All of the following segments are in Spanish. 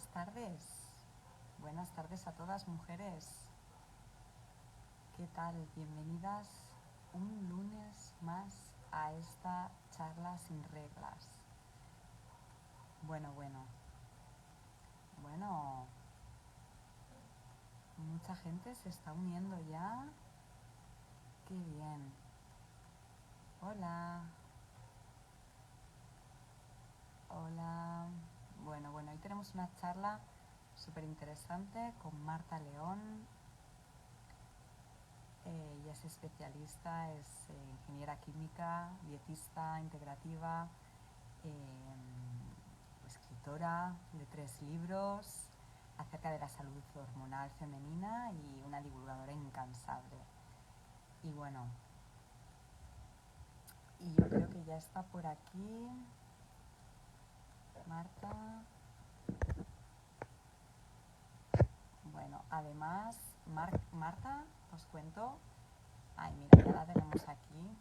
buenas tardes. Buenas tardes a todas mujeres. ¿Qué tal? Bienvenidas un lunes más a esta charla sin reglas. Bueno, mucha gente se está uniendo ya. Qué bien. Hola. Hola. Bueno, hoy tenemos una charla súper interesante con Marta León. Ella es especialista, es ingeniera química, dietista integrativa, escritora de 3 libros acerca de la salud hormonal femenina y una divulgadora incansable. Y bueno, y yo creo que ya está por aquí Marta. Bueno, además, Marta, os cuento. Ay, mira, ya la tenemos aquí.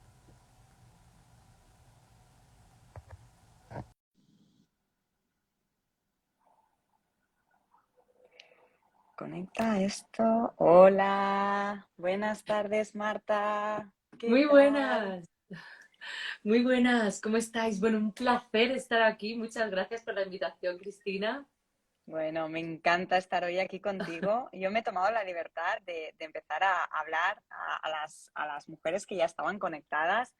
Conecta esto. Hola, buenas tardes, Marta. ¿Qué Muy tal? buenas, muy buenas, ¿cómo estáis? Bueno, un placer estar aquí. Muchas gracias por la invitación, Cristina. Bueno, me encanta estar hoy aquí contigo. Yo me he tomado la libertad de empezar a hablar a las mujeres que ya estaban conectadas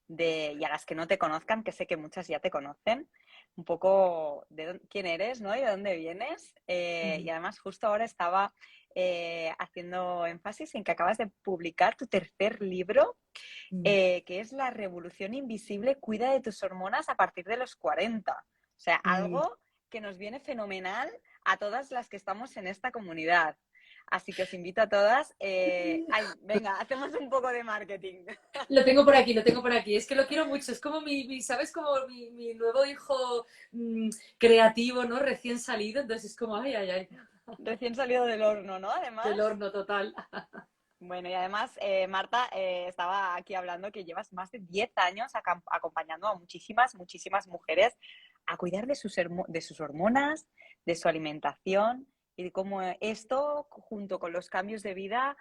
y a las que no te conozcan, que sé que muchas ya te conocen, un poco de quién eres, ¿no? Y de dónde vienes. Y además justo ahora estaba haciendo énfasis en que acabas de publicar tu tercer libro, que es La Revolución Invisible, cuida de tus hormonas a partir de los 40. O sea, Sí, algo que nos viene fenomenal a todas las que estamos en esta comunidad. Así que os invito a todas. Venga, hacemos un poco de marketing. lo tengo por aquí, lo tengo por aquí. Es que lo quiero mucho. Es como ¿sabes? Como mi nuevo hijo creativo, ¿no? Recién salido. Entonces es como, ay, ay, ay, Recién salido del horno, ¿no? del Además. horno total. Bueno, y además, Marta, estaba aquí hablando que llevas más de 10 años acompañando a muchísimas mujeres a cuidar de sus hormonas, de su alimentación y de cómo esto, junto con los cambios de vida,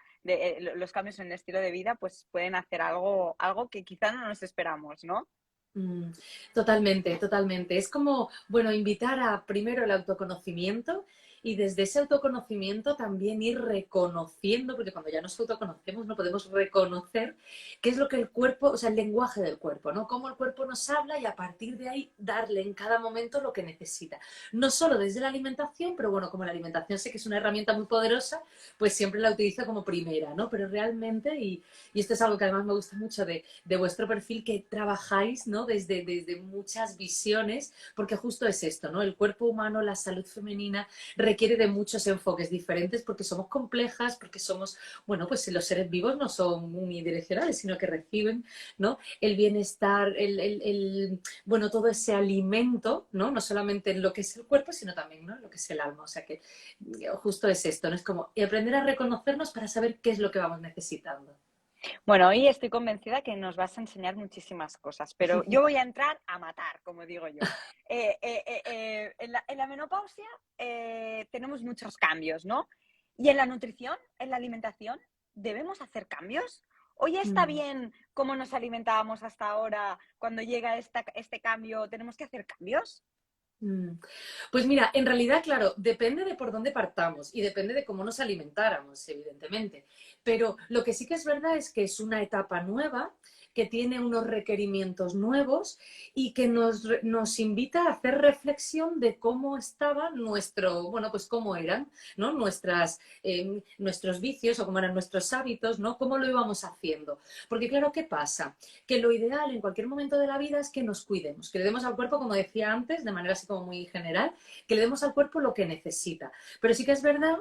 los cambios en el estilo de vida, pues pueden hacer algo que quizá no nos esperamos, ¿no? Mm, Totalmente, totalmente. Es como, bueno, invitar a primero el autoconocimiento y desde ese autoconocimiento también ir reconociendo, porque cuando ya nos autoconocemos no podemos reconocer qué es lo que el cuerpo, o sea, el lenguaje del cuerpo, ¿no? Cómo el cuerpo nos habla y a partir de ahí darle en cada momento lo que necesita. No solo desde la alimentación, pero bueno, como la alimentación sé que es una herramienta muy poderosa, pues siempre la utilizo como primera, ¿no? Pero realmente, y esto es algo que además me gusta mucho de vuestro perfil, que trabajáis, ¿no? Desde muchas visiones, porque justo es esto, ¿no? El cuerpo humano, la salud femenina requiere de muchos enfoques diferentes porque somos complejas, porque somos, bueno, pues los seres vivos no son unidireccionales, sino que reciben, ¿no? El bienestar, bueno, todo ese alimento, ¿no? No solamente en lo que es el cuerpo, sino también, ¿no? En lo que es el alma. O sea que justo es esto, ¿no? Es como aprender a reconocernos para saber qué es lo que vamos necesitando. Bueno, hoy estoy convencida que nos vas a enseñar muchísimas cosas, pero yo voy a entrar a matar, como digo yo. En la menopausia tenemos muchos cambios, ¿no? Y en la nutrición, en la alimentación, ¿debemos hacer cambios? ¿O ya está Mm. bien cómo nos alimentábamos hasta ahora? Cuando llega este cambio, ¿tenemos que hacer cambios? Mm. Pues mira, en realidad, claro, depende de por dónde partamos y depende de cómo nos alimentáramos, evidentemente. Pero lo que sí que es verdad es que es una etapa nueva, que tiene unos requerimientos nuevos y que nos invita a hacer reflexión de cómo estaba nuestro, bueno, pues cómo eran, ¿no? Nuestros vicios o cómo eran nuestros hábitos, ¿no? Cómo lo íbamos haciendo. Porque claro, ¿qué pasa? Que lo ideal en cualquier momento de la vida es que nos cuidemos, que le demos al cuerpo, como decía antes, de manera así como muy general, que le demos al cuerpo lo que necesita. Pero sí que es verdad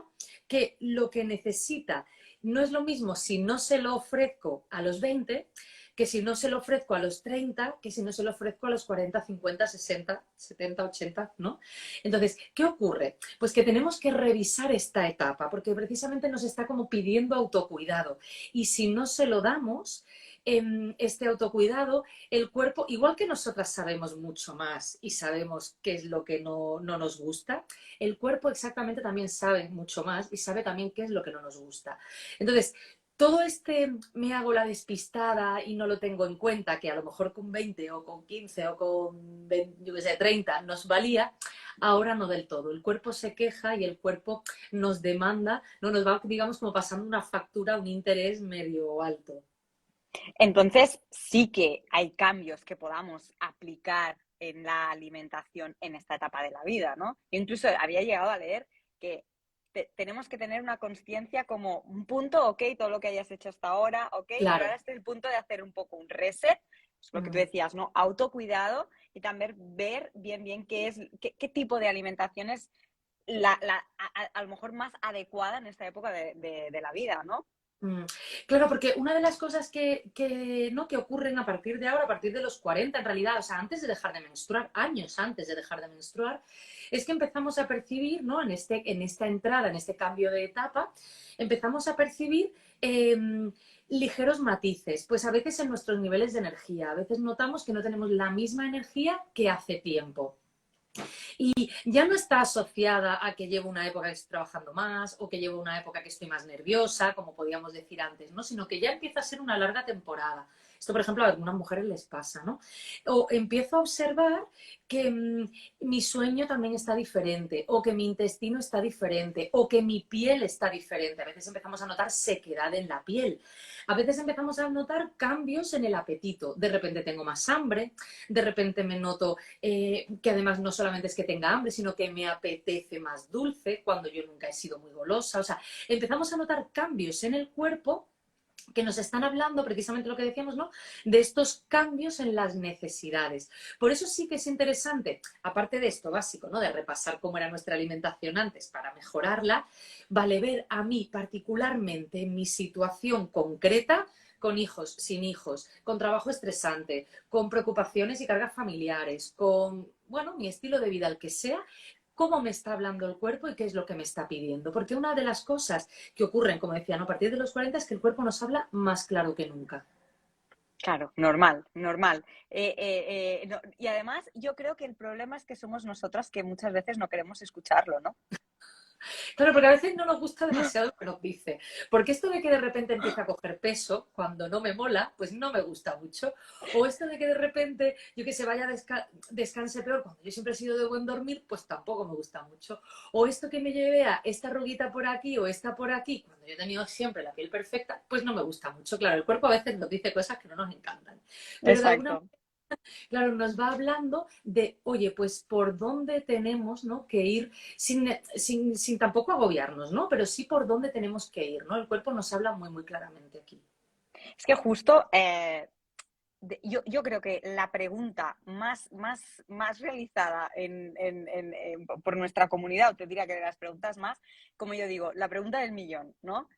que lo que necesita no es lo mismo si no se lo ofrezco a los 20 que si no se lo ofrezco a los 30, que si no se lo ofrezco a los 40, 50, 60, 70, 80, ¿no? Entonces, ¿qué ocurre? Pues que tenemos que revisar esta etapa, porque precisamente nos está como pidiendo autocuidado. Y si no se lo damos, este autocuidado, el cuerpo, igual que nosotras sabemos mucho más y sabemos qué es lo que no nos gusta, el cuerpo exactamente también sabe mucho más y sabe también qué es lo que no nos gusta. Entonces, todo me hago la despistada y no lo tengo en cuenta, que a lo mejor con 20 o con 15 o con 20, yo qué sé, 30 nos valía, ahora no del todo. El cuerpo se queja y el cuerpo nos demanda, no nos va, digamos, como pasando una factura, un interés medio alto. Entonces, sí que hay cambios que podamos aplicar en la alimentación en esta etapa de la vida, ¿no? Yo incluso había llegado a leer que tenemos que tener una conciencia como un punto, ok, todo lo que hayas hecho hasta ahora, ok, pero ahora Claro. es el punto de hacer un poco un reset, es lo que tú decías, ¿no? Autocuidado y también ver bien qué tipo de alimentación es a lo mejor más adecuada en esta época de la vida, ¿no? Mm. Claro, porque una de las cosas ¿no? que ocurren a partir de ahora, a partir de los 40 en realidad, o sea, antes de dejar de menstruar, años antes de dejar de menstruar, es que empezamos a percibir, ¿no? En esta entrada, en este cambio de etapa, empezamos a percibir ligeros matices, pues a veces en nuestros niveles de energía, a veces notamos que no tenemos la misma energía que hace tiempo. Y ya no está asociada a que llevo una época que estoy trabajando más o que llevo una época que estoy más nerviosa, como podíamos decir antes, ¿no? Sino que ya empieza a ser una larga temporada. Esto, por ejemplo, a algunas mujeres les pasa, ¿no? O empiezo a observar que mi sueño también está diferente, o que mi intestino está diferente, o que mi piel está diferente. A veces empezamos a notar sequedad en la piel. A veces empezamos a notar cambios en el apetito. De repente tengo más hambre, de repente me noto que además no solamente es que tenga hambre, sino que me apetece más dulce cuando yo nunca he sido muy golosa. O sea, empezamos a notar cambios en el cuerpo que nos están hablando precisamente lo que decíamos, ¿no? De estos cambios en las necesidades. Por eso sí que es interesante, aparte de esto básico, ¿no? De repasar cómo era nuestra alimentación antes para mejorarla, vale ver a mí particularmente en mi situación concreta, con hijos, sin hijos, con trabajo estresante, con preocupaciones y cargas familiares, con, bueno, mi estilo de vida, el que sea, cómo me está hablando el cuerpo y qué es lo que me está pidiendo. Porque una de las cosas que ocurren, como decía, ¿no? A partir de los 40 es que el cuerpo nos habla más claro que nunca. Claro, normal, normal. No, y además yo creo que el problema es que somos nosotras que muchas veces no queremos escucharlo, ¿no? Claro, porque a veces no nos gusta demasiado lo que nos dice. Porque esto de que de repente empieza a coger peso cuando no me mola, pues no me gusta mucho. O esto de que de repente, yo que se vaya descanse peor cuando yo siempre he sido de buen dormir, pues tampoco me gusta mucho. O esto que me lleve a esta arruguita por aquí o esta por aquí, cuando yo he tenido siempre la piel perfecta, pues no me gusta mucho. Claro, el cuerpo a veces nos dice cosas que no nos encantan. Pero de alguna Exacto. claro, nos va hablando de, oye, pues por dónde tenemos, ¿no? Que ir sin tampoco agobiarnos, ¿no? Pero sí por dónde tenemos que ir, ¿no? El cuerpo nos habla muy claramente aquí. Es que justo yo creo que la pregunta más realizada por nuestra comunidad, o te diría que de las preguntas más, como yo digo, la pregunta del millón, ¿no?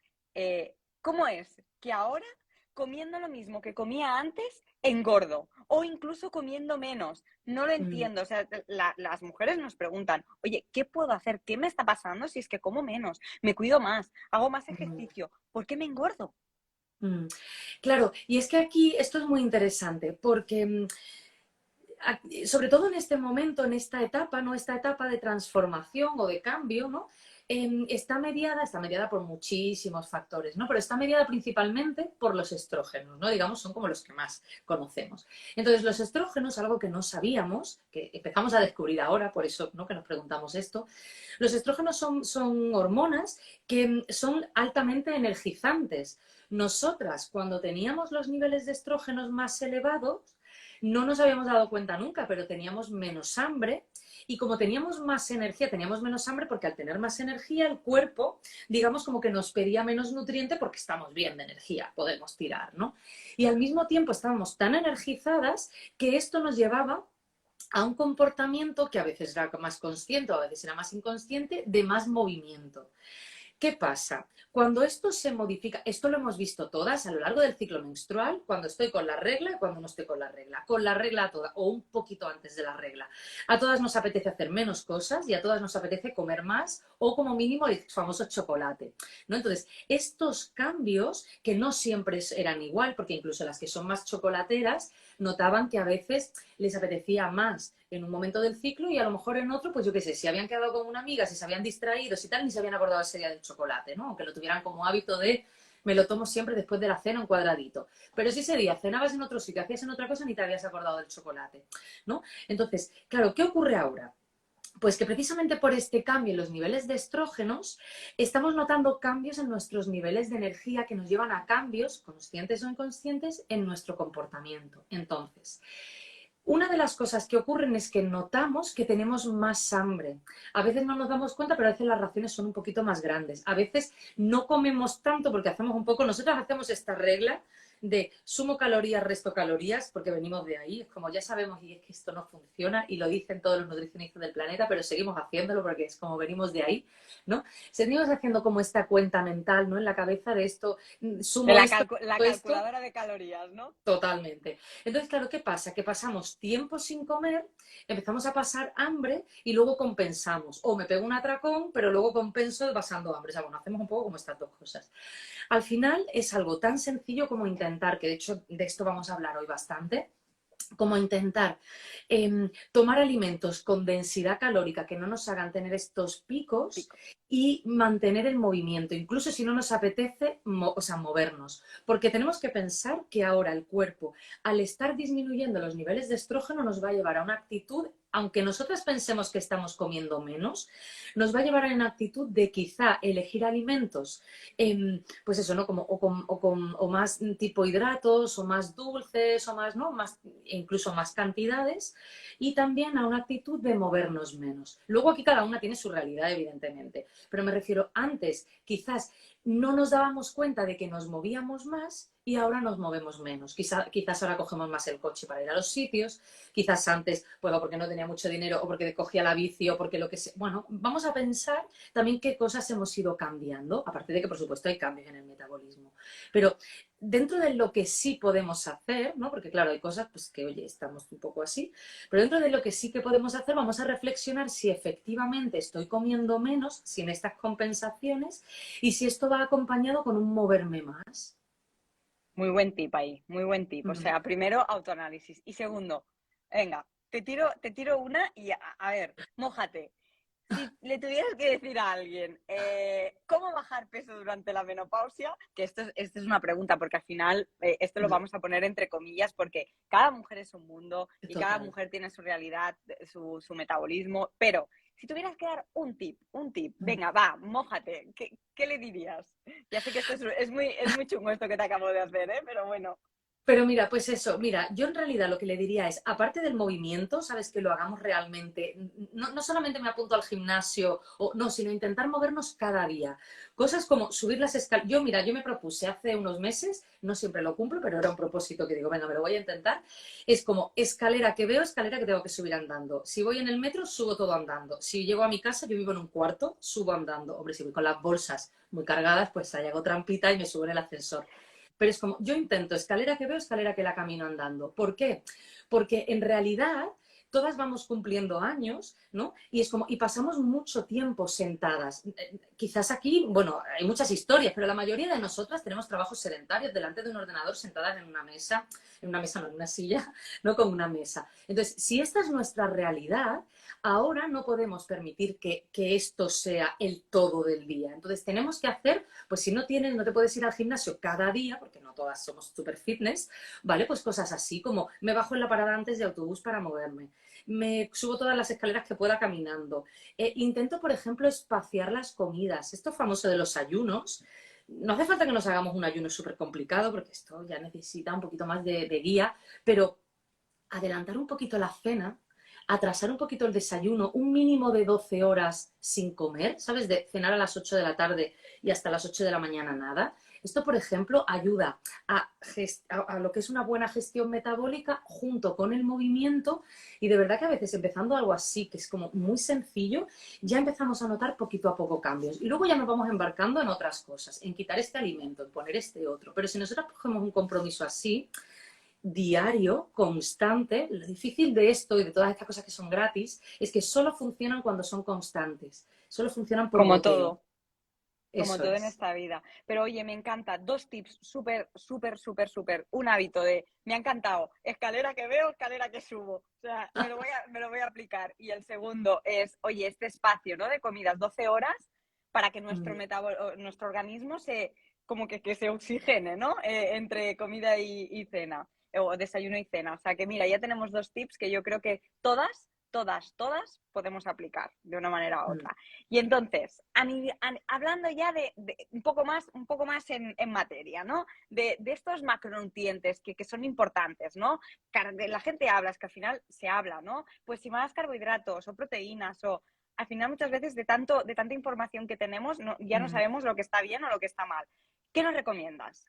¿Cómo es que ahora, comiendo lo mismo que comía antes, engordo? O incluso comiendo menos. No lo Mm, entiendo. O sea, las mujeres nos preguntan, oye, ¿qué puedo hacer? ¿Qué me está pasando si es que como menos? Me cuido más, hago más mm, ejercicio. ¿Por qué me engordo? mm. Claro, y es que aquí esto es muy interesante porque sobre todo en este momento, en esta etapa, ¿no? Esta etapa de transformación o de cambio, ¿no? Está mediada por muchísimos factores, ¿no? Pero está mediada principalmente por los estrógenos, ¿no? Digamos, son como los que más conocemos. Entonces, los estrógenos, algo que no sabíamos, que empezamos a descubrir ahora, por eso, ¿no? Que nos preguntamos esto, los estrógenos son hormonas que son altamente energizantes. Nosotras, cuando teníamos los niveles de estrógenos más elevados, no nos habíamos dado cuenta nunca, pero teníamos menos hambre y como teníamos más energía, teníamos menos hambre porque al tener más energía el cuerpo, digamos como que nos pedía menos nutriente porque estamos bien de energía, podemos tirar, ¿no? Y al mismo tiempo estábamos tan energizadas que esto nos llevaba a un comportamiento que a veces era más consciente o a veces era más inconsciente de más movimiento. ¿Qué pasa? Cuando esto se modifica, esto lo hemos visto todas a lo largo del ciclo menstrual, cuando estoy con la regla y cuando no estoy con la regla a toda, o un poquito antes de la regla. A todas nos apetece hacer menos cosas y a todas nos apetece comer más o como mínimo el famoso chocolate, ¿no? Entonces, estos cambios que no siempre eran igual, porque incluso las que son más chocolateras notaban que a veces les apetecía más en un momento del ciclo y a lo mejor en otro, pues yo qué sé, si habían quedado con una amiga, si se habían distraído, si tal, ni se habían acordado ese día del chocolate, ¿no? Aunque lo tuvieran como hábito de me lo tomo siempre después de la cena un cuadradito. Pero si ese día cenabas en otro sitio, hacías en otra cosa, ni te habías acordado del chocolate, ¿no? Entonces, claro, ¿qué ocurre ahora? Pues que precisamente por este cambio en los niveles de estrógenos estamos notando cambios en nuestros niveles de energía que nos llevan a cambios, conscientes o inconscientes, en nuestro comportamiento. Entonces, una de las cosas que ocurren es que notamos que tenemos más hambre. A veces no nos damos cuenta, pero a veces las raciones son un poquito más grandes. A veces no comemos tanto porque hacemos un poco, nosotros hacemos esta regla de sumo calorías, resto calorías, porque venimos de ahí, es como ya sabemos y es que esto no funciona y lo dicen todos los nutricionistas del planeta, pero seguimos haciéndolo porque es como venimos de ahí, ¿no? Seguimos haciendo como esta cuenta mental, ¿no? En la cabeza de esto, De sumo esto, la esto. calculadora de calorías, ¿no? Totalmente. Entonces, claro, ¿qué pasa? Que pasamos tiempo sin comer, empezamos a pasar hambre y luego compensamos. O me pego un atracón, pero luego compenso pasando hambre. O sea, bueno, hacemos un poco como estas dos cosas. Al final es algo tan sencillo como intentar, que de hecho de esto vamos a hablar hoy bastante, como intentar tomar alimentos con densidad calórica que no nos hagan tener estos picos Pico. y mantener el movimiento, incluso si no nos apetece o sea, movernos. Porque tenemos que pensar que ahora el cuerpo, al estar disminuyendo los niveles de estrógeno, nos va a llevar a una actitud, aunque nosotras pensemos que estamos comiendo menos, nos va a llevar a una actitud de quizá elegir alimentos, pues eso, ¿no? Como, o más tipo hidratos, o más dulces, o más, ¿no? Más, incluso más cantidades, y también a una actitud de movernos menos. Luego aquí cada una tiene su realidad, evidentemente, pero me refiero, antes quizás no nos dábamos cuenta de que nos movíamos más y ahora nos movemos menos. Quizás ahora cogemos más el coche para ir a los sitios, quizás antes, pues o porque no tenía mucho dinero o porque cogía la bici o porque lo que sea. Bueno, vamos a pensar también qué cosas hemos ido cambiando, aparte de que por supuesto hay cambios en el metabolismo. Pero dentro de lo que sí podemos hacer, ¿no? Porque claro, hay cosas pues que, oye, estamos un poco así, pero dentro de lo que sí que podemos hacer, vamos a reflexionar si efectivamente estoy comiendo menos, sin estas compensaciones, y si esto va acompañado con un moverme más. Muy buen tip ahí, muy buen tip. O Mm. sea, primero, autoanálisis. Y segundo, venga, te tiro una y a ver, mójate. Si le tuvieras que decir a alguien cómo bajar peso durante la menopausia, que esto es una pregunta, porque al final esto lo vamos a poner entre comillas, porque cada mujer es un mundo y cada Total. mujer tiene su realidad, su metabolismo, pero si tuvieras que dar un tip, venga, va, mójate, ¿qué le dirías? Ya sé que esto es muy chungo esto que te acabo de hacer, ¿eh? Pero bueno. Pero mira, pues eso, mira, yo en realidad lo que le diría es, aparte del movimiento, sabes, que lo hagamos realmente, no solamente me apunto al gimnasio, o no, sino intentar movernos cada día. Cosas como subir las escaleras. Yo, mira, yo me propuse hace unos meses, no siempre lo cumplo, pero era un propósito que digo, venga, me lo voy a intentar. Es como escalera que veo, escalera que tengo que subir andando. Si voy en el metro, subo todo andando. Si llego a mi casa, yo vivo en un cuarto, subo andando. Hombre, si voy con las bolsas muy cargadas, pues ahí hago trampita y me subo en el ascensor. Pero es como, yo intento escalera que veo, escalera que la camino andando. ¿Por qué? Porque en realidad todas vamos cumpliendo años, ¿no? Y es como, y pasamos mucho tiempo sentadas. Quizás aquí, bueno, hay muchas historias, pero la mayoría de nosotras tenemos trabajos sedentarios delante de un ordenador sentadas en una mesa no, en una silla, no con una mesa. Entonces, si esta es nuestra realidad, ahora no podemos permitir que esto sea el todo del día. Entonces, tenemos que hacer, pues si no tienes, no te puedes ir al gimnasio cada día, porque no todas somos super fitness, ¿vale? Pues cosas así como me bajo en la parada antes de autobús para moverme, me subo todas las escaleras que pueda caminando. Intento, por ejemplo, espaciar las comidas. Esto famoso de los ayunos. No hace falta que nos hagamos un ayuno súper complicado, porque esto ya necesita un poquito más de guía, pero adelantar un poquito la cena, atrasar un poquito el desayuno, un mínimo de 12 horas sin comer, ¿sabes? De cenar a las 8 de la tarde y hasta las 8 de la mañana nada. Esto, por ejemplo, ayuda a lo que es una buena gestión metabólica junto con el movimiento y de verdad que a veces empezando algo así, que es como muy sencillo, ya empezamos a notar poquito a poco cambios. Y luego ya nos vamos embarcando en otras cosas, en quitar este alimento, en poner este otro. Pero si nosotros cogemos un compromiso así, diario, constante, lo difícil de esto y de todas estas cosas que son gratis es que solo funcionan cuando son constantes, solo funcionan por Como goteo. todo. Como Eso todo en es. esta vida. Pero oye, me encanta. Dos tips súper, súper, súper, súper. Un hábito de, me ha encantado, escalera que veo, escalera que subo. O sea, me lo voy a aplicar. Y el segundo es, oye, este espacio, ¿no? De comidas, 12 horas, para que nuestro organismo se, como que se oxigene, ¿no? Entre comida y cena, o desayuno y cena. O sea que mira, ya tenemos dos tips que yo creo que todas podemos aplicar de una manera u otra. Y entonces, hablando ya de un poco más en materia, ¿no? De estos macronutrientes que son importantes, ¿no? La gente habla, es que al final se habla, ¿no? Pues si más carbohidratos o proteínas o al final muchas veces de tanta información que tenemos ya no sabemos lo que está bien o lo que está mal. ¿Qué nos recomiendas?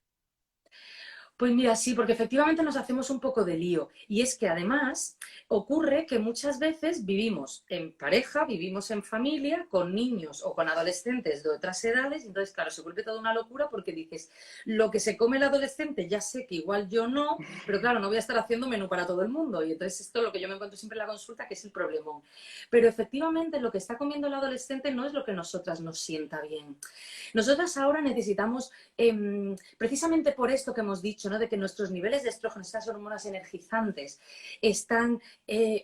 Pues mira, sí, porque efectivamente nos hacemos un poco de lío. Y es que además ocurre que muchas veces vivimos en pareja, vivimos en familia, con niños o con adolescentes de otras edades. Y entonces, claro, se vuelve toda una locura porque dices, lo que se come el adolescente ya sé que igual yo no, pero claro, no voy a estar haciendo menú para todo el mundo. Y entonces esto es lo que yo me encuentro siempre en la consulta, que es el problemón. Pero efectivamente lo que está comiendo el adolescente no es lo que a nosotras nos sienta bien. Nosotras ahora necesitamos, precisamente por esto que hemos dicho, ¿no? De que nuestros niveles de estrógeno, estas hormonas energizantes, están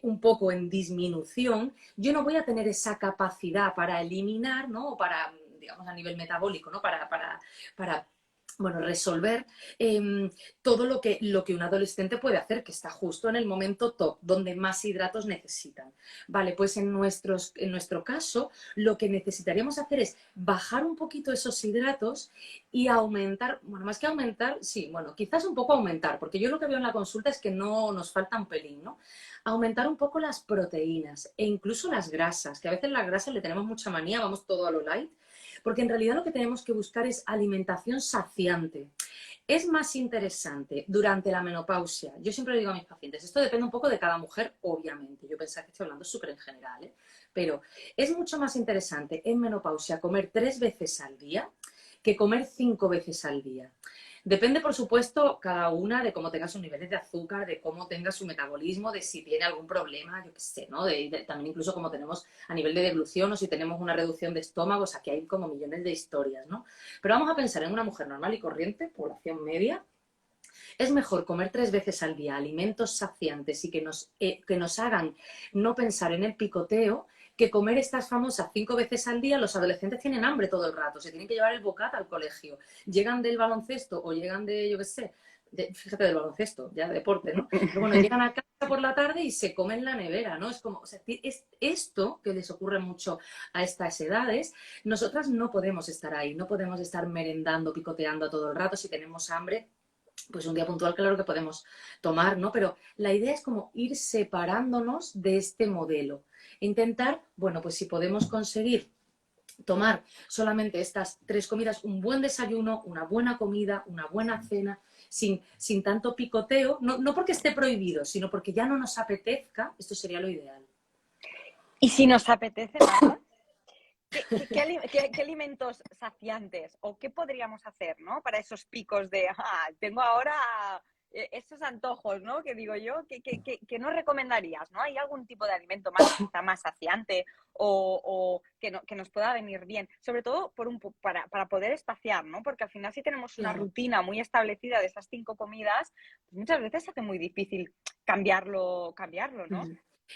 un poco en disminución, yo no voy a tener esa capacidad para eliminar, ¿no? O para, digamos, a nivel metabólico, ¿no? Para bueno, resolver todo lo que un adolescente puede hacer, que está justo en el momento top, donde más hidratos necesitan. Vale, pues en nuestro caso, lo que necesitaríamos hacer es bajar un poquito esos hidratos y aumentar, bueno, más que aumentar, sí, bueno, quizás un poco aumentar, porque yo lo que veo en la consulta es que no nos falta un pelín, ¿no? Aumentar un poco las proteínas e incluso las grasas, que a veces las grasas le tenemos mucha manía, vamos todo a lo light, porque en realidad lo que tenemos que buscar es alimentación saciante. Es más interesante durante la menopausia. Yo siempre digo a mis pacientes, esto depende un poco de cada mujer, obviamente. Yo pensaba que estoy hablando súper en general, ¿eh? Pero es mucho más interesante en menopausia comer 3 veces al día que comer 5 veces al día. Depende, por supuesto, cada una de cómo tenga sus niveles de azúcar, de cómo tenga su metabolismo, de si tiene algún problema, yo qué sé, ¿no? También incluso como tenemos a nivel de deglución o si tenemos una reducción de estómagos, aquí hay como millones de historias, ¿no? Pero vamos a pensar en una mujer normal y corriente, población media. Es mejor comer 3 veces al día alimentos saciantes y que nos hagan no pensar en el picoteo que comer estas famosas 5 veces al día. Los adolescentes tienen hambre todo el rato, se tienen que llevar el bocata al colegio. Llegan del baloncesto o llegan de, yo qué sé, fíjate, del baloncesto, ya de deporte, ¿no? Pero bueno, llegan a casa por la tarde y se comen la nevera, ¿no? Es como, o sea, es esto que les ocurre mucho a estas edades. Nosotras no podemos estar ahí, no podemos estar merendando, picoteando todo el rato. Si tenemos hambre, pues un día puntual, claro que podemos tomar, ¿no? Pero la idea es como ir separándonos de este modelo. Intentar, bueno, pues si podemos conseguir tomar solamente estas 3 comidas, un buen desayuno, una buena comida, una buena cena, sin tanto picoteo, no porque esté prohibido, sino porque ya no nos apetezca, esto sería lo ideal. Y si nos apetece, Marta, ¿qué alimentos saciantes o qué podríamos hacer, ¿no? Para esos picos de, tengo ahora esos antojos, ¿no? Que digo yo, ¿qué nos recomendarías, ¿no? ¿Hay algún tipo de alimento quizá más saciante o que nos pueda venir bien? Sobre todo para poder espaciar, ¿no? Porque al final si tenemos una Claro. rutina muy establecida de esas 5 comidas, pues muchas veces se hace muy difícil cambiarlo, ¿no?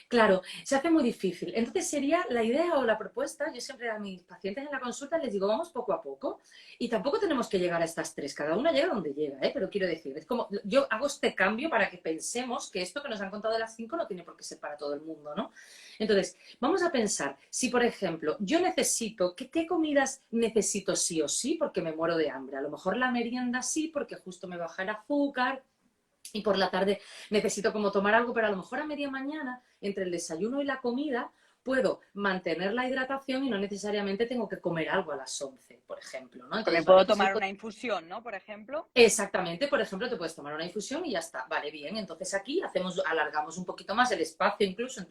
Claro, se hace muy difícil. Entonces sería la idea o la propuesta, yo siempre a mis pacientes en la consulta les digo, vamos poco a poco y tampoco tenemos que llegar a estas 3, cada una llega donde llega, ¿eh? Pero quiero decir, es como, yo hago este cambio para que pensemos que esto que nos han contado de las 5 no tiene por qué ser para todo el mundo, ¿no? Entonces, vamos a pensar, si por ejemplo yo necesito, ¿qué comidas necesito sí o sí porque me muero de hambre? A lo mejor la merienda sí porque justo me baja el azúcar, y por la tarde necesito como tomar algo, pero a lo mejor a media mañana, entre el desayuno y la comida, puedo mantener la hidratación y no necesariamente tengo que comer algo a las 11, por ejemplo, ¿no? Que me Entonces, vale, puedo pues ahí tomar una infusión, ¿no? Por ejemplo. exactamente, por ejemplo, te puedes tomar una infusión y ya está, vale, bien. Entonces aquí alargamos un poquito más el espacio, incluso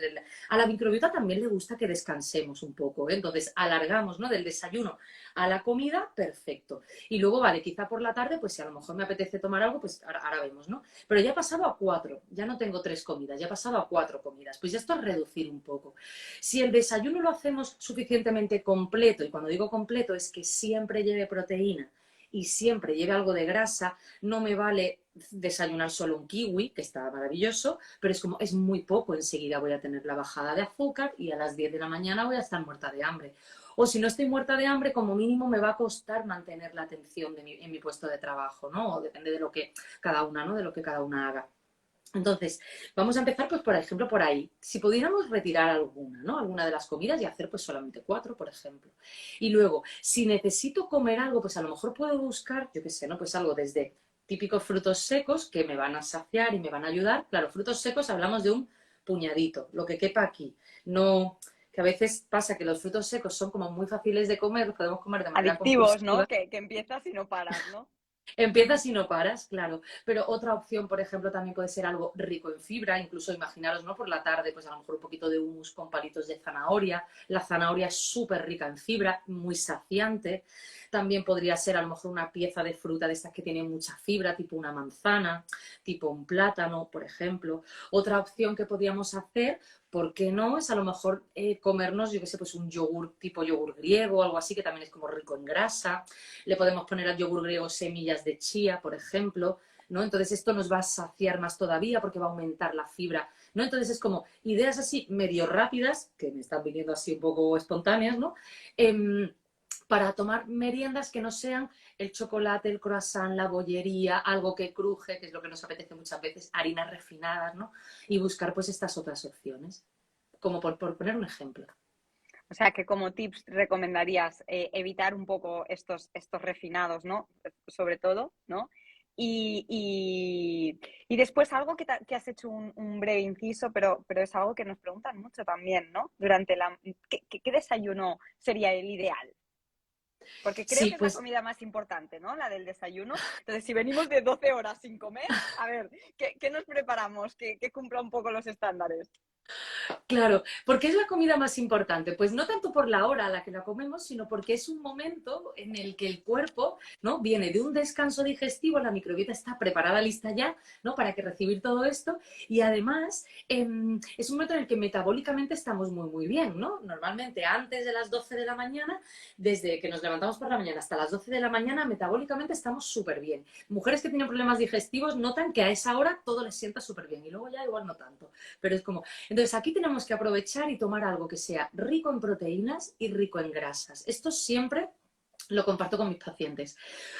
a la microbiota también le gusta que descansemos un poco, ¿eh? Entonces alargamos, ¿no? Del desayuno a la comida, perfecto. Y luego, vale, quizá por la tarde, pues si a lo mejor me apetece tomar algo, pues ahora vemos, ¿no? Pero ya he pasado a 4, ya no tengo 3 comidas, ya he pasado a 4 comidas. Pues esto es reducir un poco. Si el desayuno lo hacemos suficientemente completo, y cuando digo completo es que siempre lleve proteína, y siempre lleve algo de grasa, no me vale desayunar solo un kiwi, que está maravilloso, pero es como, es muy poco, enseguida voy a tener la bajada de azúcar y a las 10 de la mañana voy a estar muerta de hambre. O si no estoy muerta de hambre, como mínimo me va a costar mantener la atención en mi puesto de trabajo, ¿no? O depende de lo que cada una, ¿no? De lo que cada una haga. Entonces, vamos a empezar, pues, por ejemplo, por ahí. Si pudiéramos retirar alguna, ¿no? Alguna de las comidas y hacer, pues, solamente 4, por ejemplo. Y luego, si necesito comer algo, pues a lo mejor puedo buscar, yo qué sé, ¿no? Pues algo desde típicos frutos secos que me van a saciar y me van a ayudar. Claro, frutos secos hablamos de un puñadito, lo que quepa aquí. No, que a veces pasa que los frutos secos son como muy fáciles de comer, los podemos comer de manera Adictivos, compulsiva. ¿no? Que empiezas y no paras, ¿no? Empiezas y no paras, claro. Pero otra opción, por ejemplo, también puede ser algo rico en fibra, incluso imaginaros, ¿no? Por la tarde, pues a lo mejor un poquito de hummus con palitos de zanahoria. La zanahoria es súper rica en fibra, muy saciante. También podría ser a lo mejor una pieza de fruta de estas que tienen mucha fibra, tipo una manzana, tipo un plátano, por ejemplo. Otra opción que podríamos hacer, ¿por qué no? Es a lo mejor comernos, yo qué sé, pues un yogur tipo yogur griego o algo así, que también es como rico en grasa. Le podemos poner al yogur griego semillas de chía, por ejemplo, ¿no? Entonces esto nos va a saciar más todavía porque va a aumentar la fibra, ¿no? Entonces es como ideas así medio rápidas, que me están viniendo así un poco espontáneas, ¿no? Para tomar meriendas que no sean el chocolate, el croissant, la bollería, algo que cruje, que es lo que nos apetece muchas veces, harinas refinadas, ¿no? Y buscar pues estas otras opciones, como por poner un ejemplo. O sea, que como tips recomendarías evitar un poco estos refinados, ¿no? Sobre todo, ¿no? Y después algo que has hecho un breve inciso, pero es algo que nos preguntan mucho también, ¿no? ¿Qué desayuno sería el ideal? Porque creo Sí, que es la pues comida más importante, ¿no? La del desayuno. Entonces, si venimos de 12 horas sin comer, a ver, ¿qué nos preparamos que cumpla un poco los estándares? claro, ¿porque es la comida más importante? Pues no tanto por la hora a la que la comemos, sino porque es un momento en el que el cuerpo, ¿no? Viene de un descanso digestivo, la microbiota está preparada, lista ya, ¿no? Para que recibir todo esto y además es un momento en el que metabólicamente estamos muy, muy bien, ¿no? Normalmente antes de las 12 de la mañana, desde que nos levantamos por la mañana hasta las 12 de la mañana, metabólicamente estamos súper bien. Mujeres que tienen problemas digestivos notan que a esa hora todo les sienta súper bien y luego ya igual no tanto, pero es como entonces, aquí tenemos que aprovechar y tomar algo que sea rico en proteínas y rico en grasas. Esto siempre lo comparto con mis pacientes.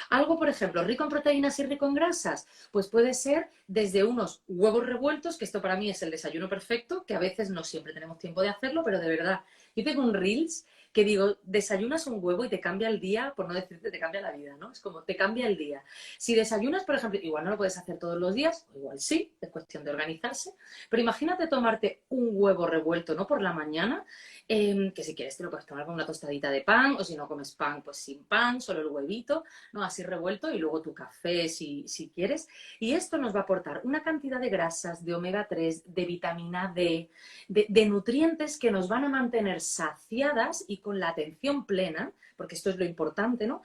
Algo, por ejemplo, rico en proteínas y rico en grasas, pues puede ser desde unos huevos revueltos, que esto para mí es el desayuno perfecto, que a veces no siempre tenemos tiempo de hacerlo, pero de verdad, yo tengo un Reels que digo, desayunas un huevo y te cambia el día, por no decirte te cambia la vida, ¿no? Es como, te cambia el día. Si desayunas, por ejemplo, igual no lo puedes hacer todos los días, o igual sí, es cuestión de organizarse, pero imagínate tomarte un huevo revuelto, ¿no? Por la mañana, que si quieres te lo puedes tomar con una tostadita de pan, o si no comes pan, pues sin pan, solo el huevito, ¿no? Así revuelto, y luego tu café si quieres. Y esto nos va a aportar una cantidad de grasas, de omega 3, de vitamina D, de nutrientes que nos van a mantener saciadas y con la atención plena, porque esto es lo importante, ¿no?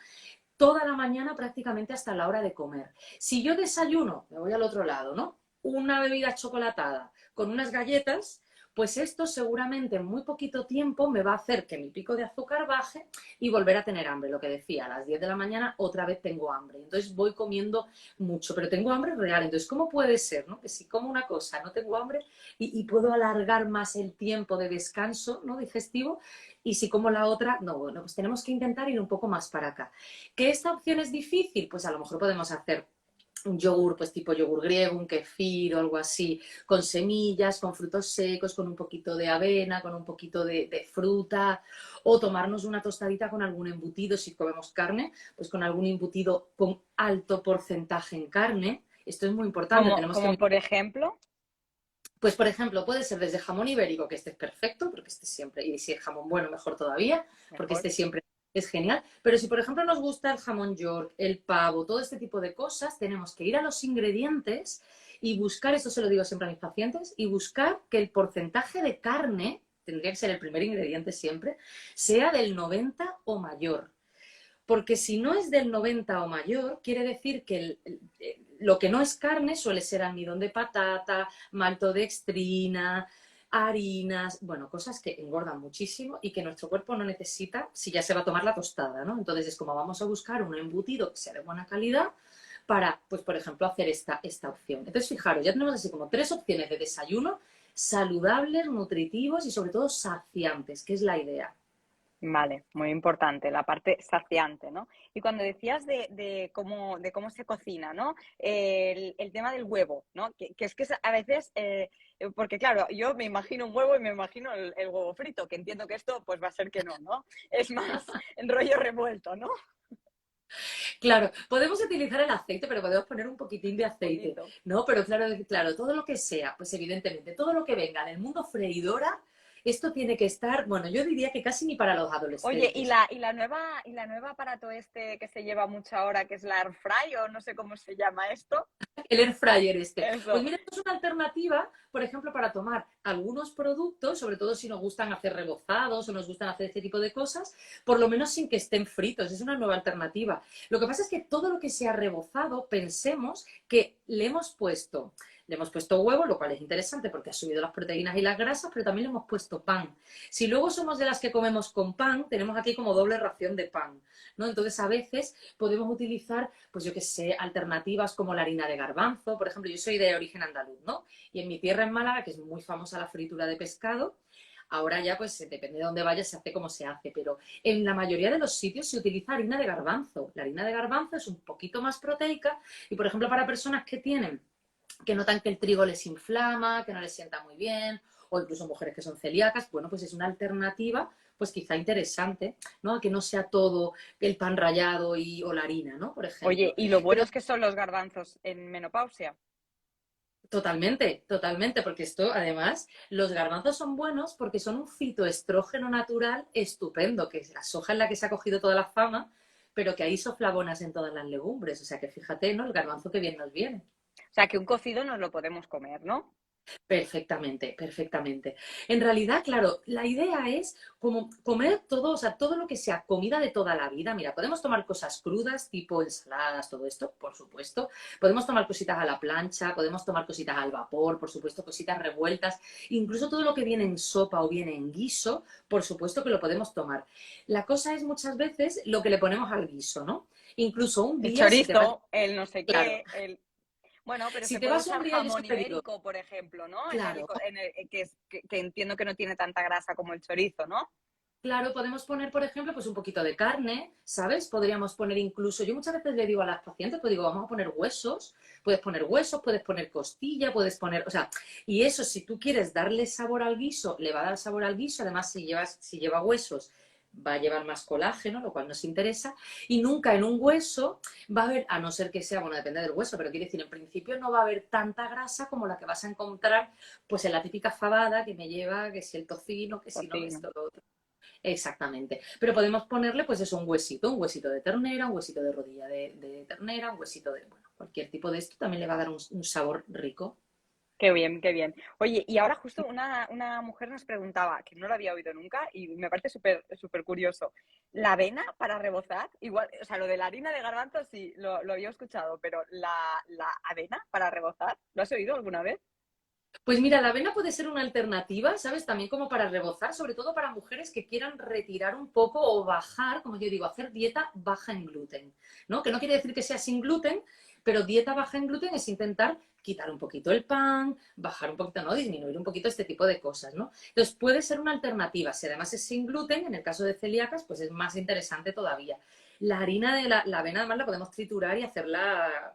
Toda la mañana prácticamente hasta la hora de comer. Si yo desayuno, me voy al otro lado, ¿no? Una bebida chocolatada con unas galletas, pues esto seguramente en muy poquito tiempo me va a hacer que mi pico de azúcar baje y volver a tener hambre. Lo que decía, a las 10 de la mañana otra vez tengo hambre. Entonces voy comiendo mucho, pero tengo hambre real. Entonces, ¿cómo puede ser, no? Que si como una cosa no tengo hambre y puedo alargar más el tiempo de descanso, ¿no? Digestivo, y si como la otra, no, bueno, pues tenemos que intentar ir un poco más para acá. ¿Que esta opción es difícil? Pues a lo mejor podemos hacer un yogur, pues tipo yogur griego, un kefir o algo así, con semillas, con frutos secos, con un poquito de avena, con un poquito de fruta, o tomarnos una tostadita con algún embutido, si comemos carne, pues con algún embutido con alto porcentaje en carne, Esto es muy importante, Como, tenemos que como mirar. por ejemplo, Pues, por ejemplo, puede ser desde jamón ibérico, que este es perfecto, porque este siempre, y si es jamón bueno, mejor todavía, porque mejor. este siempre es genial. Pero si, por ejemplo, nos gusta el jamón York, el pavo, todo este tipo de cosas, tenemos que ir a los ingredientes y buscar, esto se lo digo siempre a mis pacientes, y buscar que el porcentaje de carne, tendría que ser el primer ingrediente siempre, sea del 90 o mayor. Porque si no es del 90 o mayor, quiere decir que lo que no es carne suele ser almidón de patata, maltodextrina, harinas, bueno, cosas que engordan muchísimo y que nuestro cuerpo no necesita si ya se va a tomar la tostada, ¿no? Entonces es como vamos a buscar un embutido que sea de buena calidad para, pues, por ejemplo, hacer esta opción. Entonces, fijaros, ya tenemos así como 3 opciones de desayuno saludables, nutritivos y sobre todo saciantes, que es la idea. Vale, muy importante, la parte saciante, ¿no? Y cuando decías de cómo se cocina, ¿no? El tema del huevo, ¿no? Que es que a veces, porque claro, yo me imagino un huevo y me imagino el huevo frito, que entiendo que esto pues va a ser que no, ¿no? Es más en rollo revuelto, ¿no? Claro, podemos utilizar el aceite, pero podemos poner un poquitín de Un aceite, poquito. ¿no? Pero claro, claro, todo lo que sea, pues evidentemente, todo lo que venga del mundo freidora, esto tiene que estar, bueno, yo diría que casi ni para los Oye, adolescentes. y la nueva aparato este que se lleva mucho ahora, que es la Air Fry, o no sé cómo se llama esto? El air fryer este. Pues Eso. mira, esto es una alternativa, por ejemplo, para tomar algunos productos, sobre todo si nos gustan hacer rebozados o nos gustan hacer este tipo de cosas, por lo menos sin que estén fritos. Es una nueva alternativa. Lo que pasa es que todo lo que sea rebozado, pensemos que le hemos puesto huevo, lo cual es interesante porque ha subido las proteínas y las grasas, pero también le hemos puesto pan. Si luego somos de las que comemos con pan, tenemos aquí como doble ración de pan, ¿no? Entonces, a veces podemos utilizar, pues yo qué sé, alternativas como la harina de garbanzo. Por ejemplo, yo soy de origen andaluz, ¿no? Y en mi tierra, en Málaga, que es muy famosa la fritura de pescado, ahora ya, pues depende de dónde vaya, se hace como se hace, pero en la mayoría de los sitios se utiliza harina de garbanzo. La harina de garbanzo es un poquito más proteica y, por ejemplo, para personas que notan que el trigo les inflama, que no les sienta muy bien, o incluso mujeres que son celíacas, bueno, pues es una alternativa, pues quizá interesante, ¿no? A que no sea todo el pan rallado o la harina, ¿no? Por Oye, ejemplo. y lo Pero buenos que son los garbanzos en menopausia. totalmente, totalmente, porque esto, además, los garbanzos son buenos porque son un fitoestrógeno natural estupendo, que es la soja en la que se ha cogido toda la fama, pero que hay isoflavonas en todas las legumbres, o sea que fíjate, ¿no? El garbanzo que bien nos viene. O sea, que un cocido nos lo podemos comer, ¿no? Perfectamente, perfectamente. En realidad, claro, la idea es como comer todo, o sea, todo lo que sea comida de toda la vida. Mira, podemos tomar cosas crudas, tipo ensaladas, todo esto, por supuesto. Podemos tomar cositas a la plancha, podemos tomar cositas al vapor, por supuesto, cositas revueltas. Incluso todo lo que viene en sopa o viene en guiso, por supuesto que lo podemos tomar. La cosa es muchas veces lo que le ponemos al guiso, ¿no? Incluso un El día, si te vas, chorizo, el no sé claro, qué, el... Bueno, pero si se te puede vas un usar día, yo jamón siempre digo, ibérico, por ejemplo, ¿no? claro, Que entiendo que no tiene tanta grasa como el chorizo, ¿no? claro, podemos poner, por ejemplo, pues un poquito de carne, ¿sabes? Podríamos poner incluso, yo muchas veces le digo a las pacientes, pues digo, vamos a poner huesos, puedes poner costilla, puedes poner, o sea, y eso si tú quieres darle sabor al guiso, le va a dar sabor al guiso, además si lleva huesos, va a llevar más colágeno, lo cual nos interesa, y nunca en un hueso va a haber, a no ser que sea, bueno, depende del hueso, pero quiere decir, en principio no va a haber tanta grasa como la que vas a encontrar, pues en la típica fabada que me lleva, que si el tocino, que si no, Tocino. esto, lo otro. Exactamente. Pero podemos ponerle, pues eso, un huesito de ternera, un huesito de rodilla de ternera, un huesito de, bueno, cualquier tipo de esto también le va a dar un sabor rico. Qué bien, qué bien. Oye, y ahora justo una mujer nos preguntaba, que no lo había oído nunca y me parece súper curioso. ¿La avena para rebozar? Igual, o sea, lo de la harina de garbanzo sí, lo había escuchado, pero la avena para rebozar, ¿lo has oído alguna vez? Pues mira, la avena puede ser una alternativa, ¿sabes? También como para rebozar, sobre todo para mujeres que quieran retirar un poco o bajar, como yo digo, hacer dieta baja en gluten, ¿no? Que no quiere decir que sea sin gluten, pero dieta baja en gluten es intentar quitar un poquito el pan, bajar un poquito, ¿no? Disminuir un poquito este tipo de cosas, ¿no? Entonces puede ser una alternativa. Si además es sin gluten, en el caso de celíacas, pues es más interesante todavía. La harina de la avena además la podemos triturar y hacerla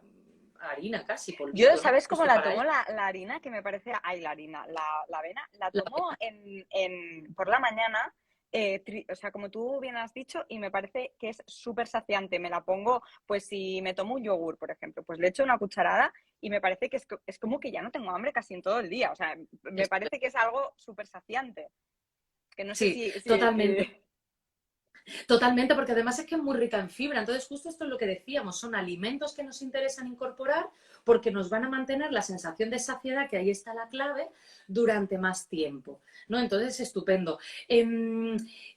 harina casi, Yo, polvito, ¿no? ¿sabes cómo Justo la para tomo eso. la harina? Que me parece, ay, la harina, la avena, la tomo por la mañana, o sea, como tú bien has dicho, y me parece que es súper saciante. Me la pongo, pues si me tomo un yogur, por ejemplo, pues le echo una cucharada y me parece que es como que ya no tengo hambre casi en todo el día. O sea, me parece que es algo súper saciante. Que no sé Sí, si... totalmente. Totalmente, porque además es que es muy rica en fibra. Entonces, justo esto es lo que decíamos, son alimentos que nos interesan incorporar porque nos van a mantener la sensación de saciedad, que ahí está la clave, durante más tiempo, ¿no? Entonces, estupendo.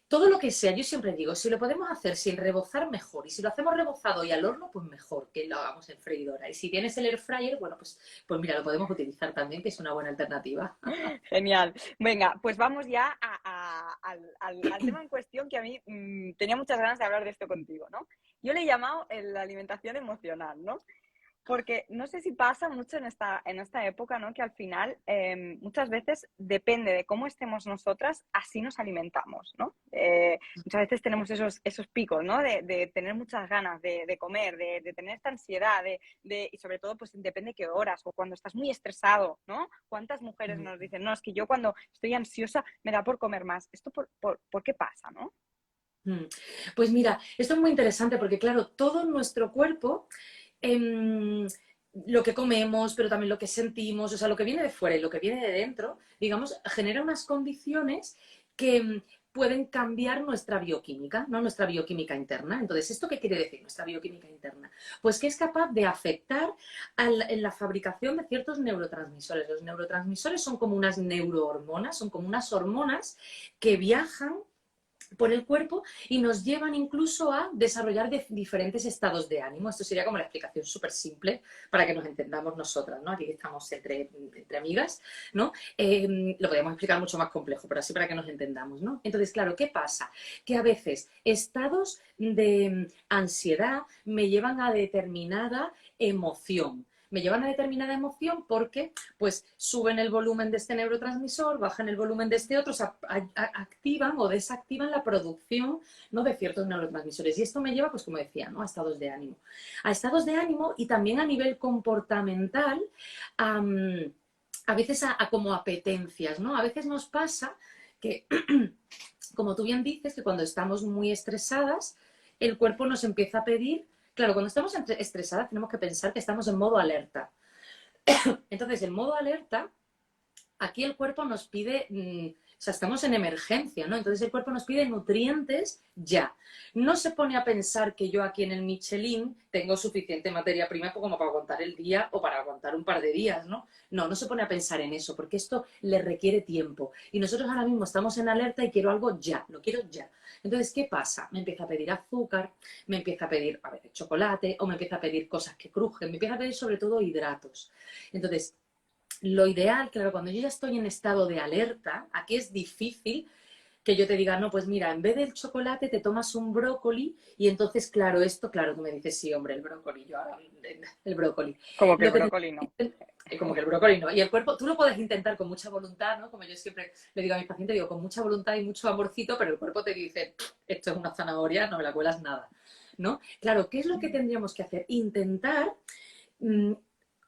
Todo lo que sea, yo siempre digo, si lo podemos hacer sin rebozar, mejor. Y si lo hacemos rebozado y al horno, pues mejor que lo hagamos en freidora. Y si tienes el air fryer, bueno, pues mira, lo podemos utilizar también, que es una buena alternativa. Genial. Venga, pues vamos ya al tema en cuestión que a mí tenía muchas ganas de hablar de esto contigo, ¿no? Yo le he llamado la alimentación emocional, ¿no? Porque no sé si pasa mucho en esta época, ¿no? Que al final muchas veces depende de cómo estemos nosotras, así nos alimentamos, ¿no? Muchas veces tenemos esos picos, ¿no? De tener muchas ganas de comer, de tener esta ansiedad, y sobre todo, pues depende qué horas o cuando estás muy estresado, ¿no? ¿Cuántas mujeres nos dicen, no, es que yo cuando estoy ansiosa me da por comer más? ¿Esto por qué pasa, no? Pues mira, esto es muy interesante porque, claro, todo nuestro cuerpo, lo que comemos, pero también lo que sentimos, o sea, lo que viene de fuera y lo que viene de dentro, digamos, genera unas condiciones que pueden cambiar nuestra bioquímica, ¿no? Nuestra bioquímica interna. Entonces, ¿esto qué quiere decir, nuestra bioquímica interna? Pues que es capaz de afectar en la fabricación de ciertos neurotransmisores. Los neurotransmisores son como unas neurohormonas, son como unas hormonas que viajan por el cuerpo y nos llevan incluso a desarrollar diferentes estados de ánimo. Esto sería como la explicación súper simple para que nos entendamos nosotras, ¿no? Aquí estamos entre amigas, ¿no? Lo podemos explicar mucho más complejo, pero así para que nos entendamos, ¿no? Entonces, claro, ¿qué pasa? Que a veces estados de ansiedad me llevan a determinada emoción. Me llevan a determinada emoción porque pues suben el volumen de este neurotransmisor, bajan el volumen de este otro, o sea, activan o desactivan la producción, ¿no? De ciertos neurotransmisores. Y esto me lleva, pues como decía, ¿no? A estados de ánimo. A estados de ánimo y también a nivel comportamental, a veces a como apetencias, ¿no? A veces nos pasa que, como tú bien dices, que cuando estamos muy estresadas, el cuerpo nos empieza a pedir. Claro, cuando estamos estresadas tenemos que pensar que estamos en modo alerta. Entonces, en modo alerta, aquí el cuerpo nos pide, o sea, estamos en emergencia, ¿no? Entonces el cuerpo nos pide nutrientes ya. No se pone a pensar que yo aquí en el Michelin tengo suficiente materia prima como para aguantar el día o para aguantar un par de días, ¿no? No, no se pone a pensar en eso, porque esto le requiere tiempo. Y nosotros ahora mismo estamos en alerta y quiero algo ya, lo quiero ya. Entonces, ¿qué pasa? Me empieza a pedir azúcar, me empieza a pedir, a veces, chocolate, o me empieza a pedir cosas que crujen, me empieza a pedir sobre todo hidratos. Entonces, lo ideal, claro, cuando yo ya estoy en estado de alerta, aquí es difícil que yo te diga, no, pues mira, en vez del chocolate te tomas un brócoli y entonces, claro, esto, claro, tú me dices, sí, hombre, el brócoli, yo ahora, el brócoli. Como que el Lo que brócoli no. como que el brócoli no. Y el cuerpo, tú lo puedes intentar con mucha voluntad, ¿no? Como yo siempre le digo a mis pacientes, digo, con mucha voluntad y mucho amorcito, pero el cuerpo te dice, esto es una zanahoria, no me la cuelas nada, ¿no? Claro, ¿qué es lo que tendríamos que hacer? Intentar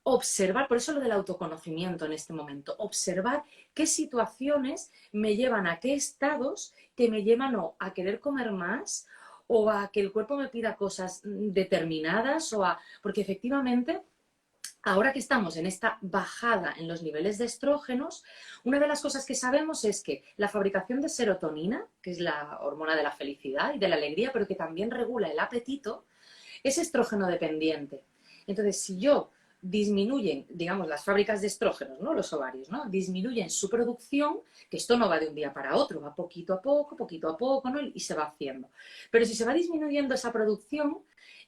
observar, por eso lo del autoconocimiento en este momento, observar qué situaciones me llevan a qué estados que me llevan o a querer comer más o a que el cuerpo me pida cosas determinadas o a... Porque efectivamente, ahora que estamos en esta bajada en los niveles de estrógenos, una de las cosas que sabemos es que la fabricación de serotonina, que es la hormona de la felicidad y de la alegría, pero que también regula el apetito, es estrógeno dependiente. Entonces, si yo disminuyen, digamos, las fábricas de estrógenos, ¿no? Los ovarios, ¿no? Disminuyen su producción, que esto no va de un día para otro, va poquito a poco, ¿no? Y se va haciendo. Pero si se va disminuyendo esa producción,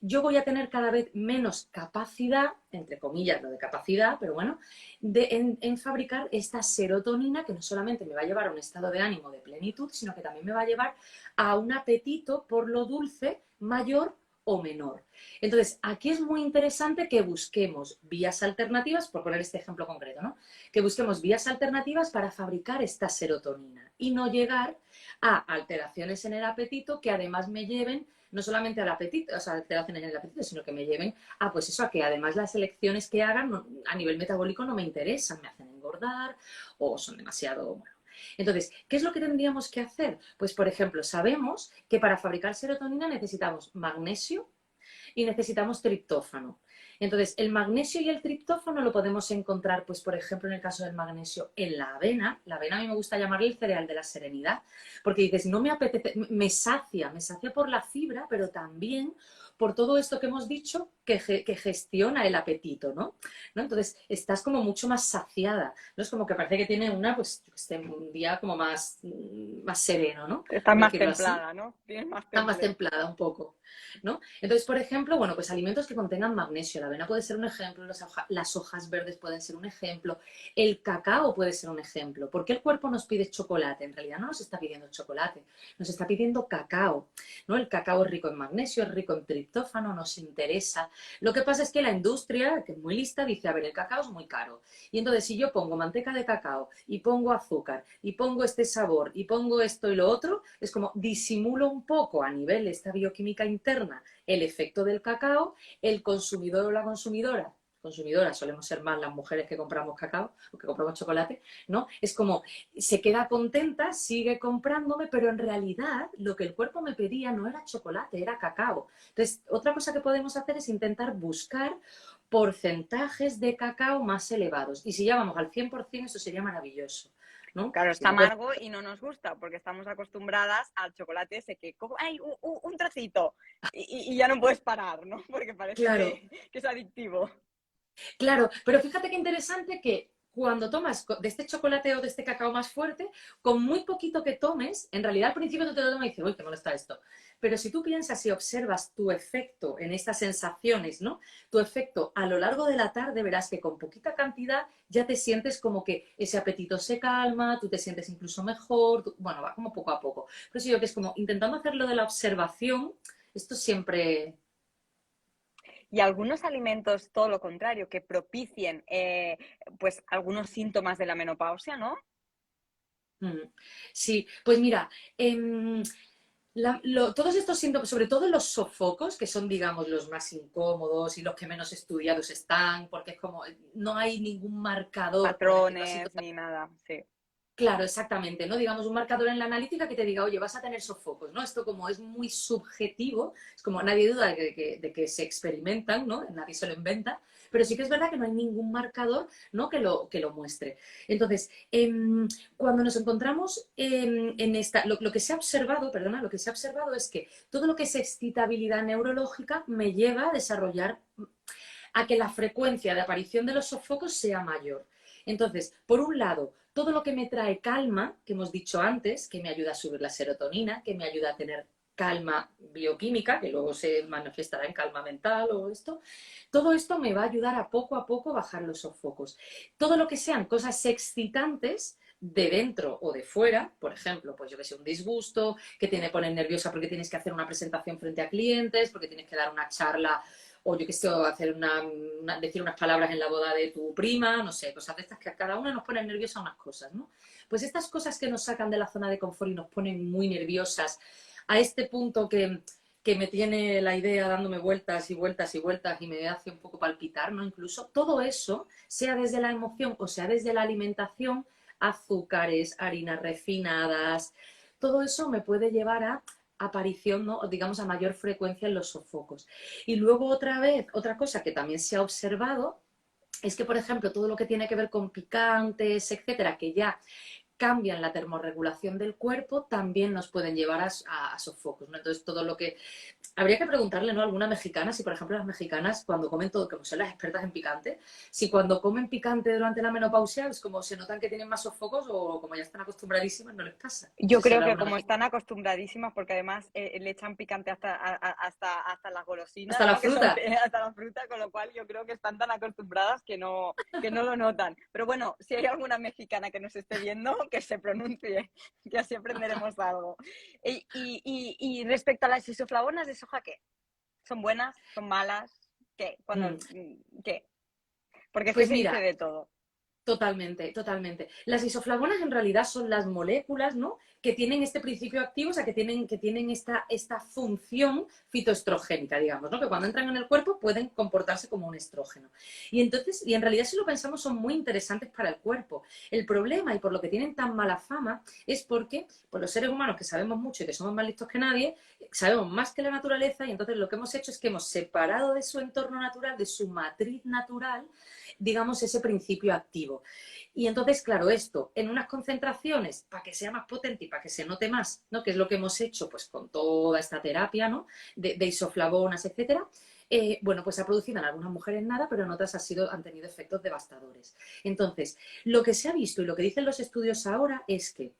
yo voy a tener cada vez menos capacidad, entre comillas lo de capacidad, pero bueno, en fabricar esta serotonina que no solamente me va a llevar a un estado de ánimo de plenitud, sino que también me va a llevar a un apetito por lo dulce mayor o menor. Entonces, aquí es muy interesante que busquemos vías alternativas, por poner este ejemplo concreto, ¿no? Que busquemos vías alternativas para fabricar esta serotonina y no llegar a alteraciones en el apetito que además me lleven no solamente al apetito, o sea, alteraciones en el apetito, sino que me lleven a, pues eso, a que además las elecciones que hagan a nivel metabólico no me interesan, me hacen engordar o son demasiado, bueno. Entonces, ¿qué es lo que tendríamos que hacer? Pues, por ejemplo, sabemos que para fabricar serotonina necesitamos magnesio, y necesitamos triptófano. Entonces, el magnesio y el triptófano lo podemos encontrar, pues, por ejemplo, en el caso del magnesio, en la avena. La avena a mí me gusta llamarle el cereal de la serenidad, porque dices, no me apetece, me sacia por la fibra, pero también por todo esto que hemos dicho que gestiona el apetito, ¿no? Entonces, estás como mucho más saciada, ¿no? Es como que parece que tiene una, pues, un día como más sereno, ¿no? Estás Por más decirlo así. templada, ¿no? Tienes más Está más temple. templada un poco, ¿no? Entonces, por ejemplo, bueno, pues alimentos que contengan magnesio. La avena puede ser un ejemplo, las hojas verdes pueden ser un ejemplo, el cacao puede ser un ejemplo. ¿Por qué el cuerpo nos pide chocolate? En realidad no nos está pidiendo chocolate, nos está pidiendo cacao, ¿no? El cacao es rico en magnesio, es rico en triptófano, nos interesa. Lo que pasa es que la industria, que es muy lista, dice, a ver, el cacao es muy caro. Y entonces, si yo pongo manteca de cacao y pongo azúcar y pongo este sabor y pongo esto y lo otro, es como disimulo un poco a nivel de esta bioquímica interna el efecto del cacao, el consumidor o la consumidora solemos ser más las mujeres que compramos cacao o que compramos chocolate, ¿no? Es como, se queda contenta, sigue comprándome, pero en realidad lo que el cuerpo me pedía no era chocolate, era cacao. Entonces, otra cosa que podemos hacer es intentar buscar porcentajes de cacao más elevados. Y si ya vamos al 100%, eso sería maravilloso, ¿no? Claro, Si está tú puedes. amargo y no nos gusta porque estamos acostumbradas al chocolate ese que cojo, ¡ay, un trocito! Y ya no puedes parar, ¿no? Porque parece Claro, que es adictivo. claro, pero fíjate qué interesante que cuando tomas de este chocolate o de este cacao más fuerte, con muy poquito que tomes, en realidad al principio no te lo tomas y dices, uy, qué molesta esto. Pero si tú piensas y observas tu efecto en estas sensaciones, ¿no? Tu efecto a lo largo de la tarde, verás que con poquita cantidad ya te sientes como que ese apetito se calma, tú te sientes incluso mejor, bueno, va como poco a poco. Pero sí, yo que es como intentando hacerlo de la observación, esto siempre. Y algunos alimentos, todo lo contrario, que propicien pues algunos síntomas de la menopausia, ¿no? Mm. Sí, pues mira, todos estos síntomas, sobre todo los sofocos, que son, digamos, los más incómodos y los que menos estudiados están, porque es como, no hay ningún marcador, por decirlo así. Patrones ni nada, sí. Claro, exactamente, ¿no? Digamos, un marcador en la analítica que te diga, oye, vas a tener sofocos, ¿no? Esto como es muy subjetivo, es como nadie duda de que se experimentan, ¿no? Nadie se lo inventa, pero sí que es verdad que no hay ningún marcador, ¿no? que lo muestre. Entonces, cuando nos encontramos en esta, lo que se ha observado, perdona, lo que se ha observado es que todo lo que es excitabilidad neurológica me lleva a desarrollar, a que la frecuencia de aparición de los sofocos sea mayor. Entonces, por un lado, todo lo que me trae calma, que hemos dicho antes, que me ayuda a subir la serotonina, que me ayuda a tener calma bioquímica, que luego se manifestará en calma mental o esto, todo esto me va a ayudar a poco bajar los sofocos. Todo lo que sean cosas excitantes, de dentro o de fuera, por ejemplo, pues yo que sé, un disgusto, que te pone nerviosa porque tienes que hacer una presentación frente a clientes, porque tienes que dar una charla o yo qué sé, hacer decir unas palabras en la boda de tu prima, no sé, cosas de estas que a cada una nos ponen nerviosa unas cosas, ¿no? Pues estas cosas que nos sacan de la zona de confort y nos ponen muy nerviosas, a este punto que me tiene la idea dándome vueltas y vueltas y vueltas y me hace un poco palpitar, ¿no? Incluso todo eso, sea desde la emoción o sea desde la alimentación, azúcares, harinas refinadas, todo eso me puede llevar a aparición, ¿no? Digamos, a mayor frecuencia en los sofocos. Y luego otra vez, otra cosa que también se ha observado es que, por ejemplo, todo lo que tiene que ver con picantes, etcétera, que ya cambian la termorregulación del cuerpo, también nos pueden llevar a sofocos, ¿no? Entonces, todo lo que habría que preguntarle, ¿no? A alguna mexicana, si por ejemplo las mexicanas cuando comen todo, como son las expertas en picante, si cuando comen picante durante la menopausia es como se notan que tienen más sofocos o como ya están acostumbradísimas no les pasa. No Yo sé si creo habrá que alguna como mexicana. están acostumbradísimas, porque además le echan picante hasta las Hasta golosinas, la ¿no? Que son fruta. hasta la fruta, con lo cual yo creo que están tan acostumbradas que no lo notan. Pero bueno, si hay alguna mexicana que nos esté viendo, que se pronuncie, que así aprenderemos algo. Y respecto a las isoflavonas de soja, ¿qué? ¿Son buenas? ¿Son malas? ¿Qué? Mm. ¿Qué? Porque es que Pues se dice mira, de todo. Totalmente, totalmente. Las isoflavonas en realidad son las moléculas, ¿no?, que tienen este principio activo, o sea, que tienen esta función fitoestrogénica, digamos, ¿no?, que cuando entran en el cuerpo pueden comportarse como un estrógeno. Y entonces, y en realidad si lo pensamos son muy interesantes para el cuerpo. El problema y por lo que tienen tan mala fama es porque pues, los seres humanos que sabemos mucho y que somos más listos que nadie, sabemos más que la naturaleza y entonces lo que hemos hecho es que hemos separado de su entorno natural, de su matriz natural, digamos, ese principio activo. Y entonces, claro, esto en unas concentraciones, para que sea más potente y para que se note más, ¿no?, que es lo que hemos hecho pues con toda esta terapia, ¿no?, de isoflavonas, etcétera, bueno, pues ha producido en algunas mujeres nada, pero en otras han tenido efectos devastadores. Entonces, lo que se ha visto y lo que dicen los estudios ahora es que